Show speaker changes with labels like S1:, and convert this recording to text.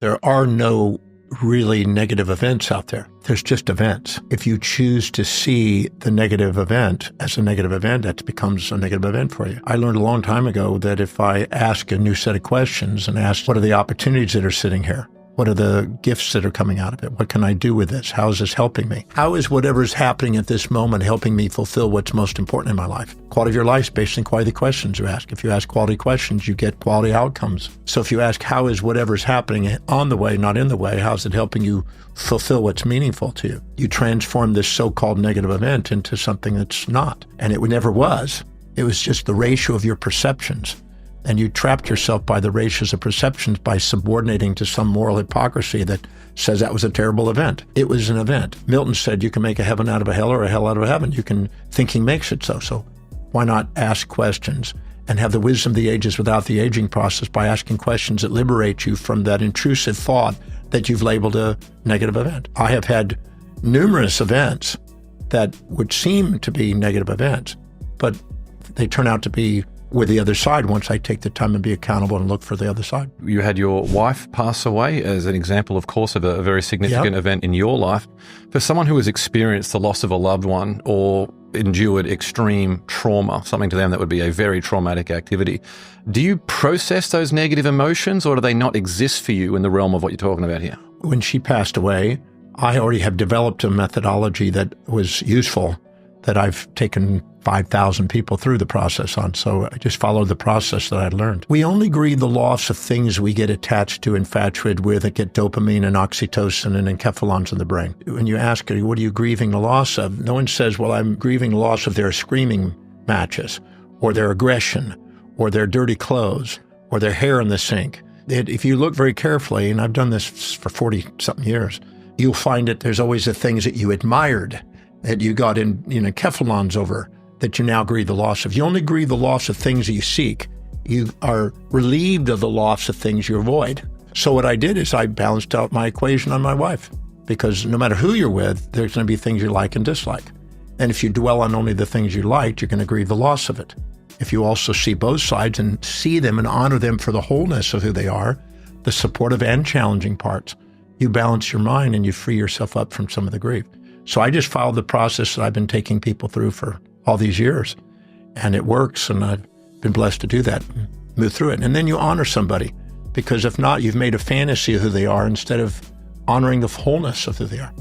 S1: There are no really negative events out there. There's just events. If you choose to see the negative event as a negative event, that becomes a negative event for you. I learned a long time ago that if I ask a new set of questions and ask, what are the opportunities that are sitting here? What are the gifts that are coming out of it? What can I do with this? How is this helping me? How is whatever's happening at this moment helping me fulfill what's most important in my life? Quality of your life is based on quality questions you ask. If you ask quality questions, you get quality outcomes. So if you ask, how is whatever's happening on the way, not in the way, how's it helping you fulfill what's meaningful to you? You transform this so-called negative event into something that's not. And it never was. It was just the ratio of your perceptions. And you trapped yourself by the ratios of perceptions by subordinating to some moral hypocrisy that says that was a terrible event. It was an event. Milton said you can make a heaven out of a hell or a hell out of a heaven. You can thinking makes it so. So why not ask questions and have the wisdom of the ages without the aging process by asking questions that liberate you from that intrusive thought that you've labeled a negative event. I have had numerous events that would seem to be negative events, but they turn out to be with the other side once I take the time and be accountable and look for the other side.
S2: You had your wife pass away as an example, of course, of a very significant event in your life. For someone who has experienced the loss of a loved one or endured extreme trauma, something to them that would be a very traumatic activity, do you process those negative emotions or do they not exist for you in the realm of what you're talking about here?
S1: When she passed away, I already have developed a methodology that was useful that I've taken 5,000 people through the process on. So I just followed the process that I'd learned. We only grieve the loss of things we get attached to, infatuated with, that get dopamine and oxytocin and enkephalons in the brain. When you ask, what are you grieving the loss of? No one says, well, I'm grieving the loss of their screaming matches or their aggression or their dirty clothes or their hair in the sink. If you look very carefully, and I've done this for 40-something years, you'll find that there's always the things that you admired that you got in enkephalons over that you now grieve the loss of. You only grieve the loss of things that you seek. You are relieved of the loss of things you avoid. So what I did is I balanced out my equation on my wife, because no matter who you're with, there's going to be things you like and dislike. And if you dwell on only the things you liked, you're going to grieve the loss of it. If you also see both sides and see them and honor them for the wholeness of who they are, the supportive and challenging parts, you balance your mind and you free yourself up from some of the grief. So I just followed the process that I've been taking people through for all these years, and it works, and I've been blessed to do that, move through it. And then you honor somebody, because if not, you've made a fantasy of who they are instead of honoring the wholeness of who they are.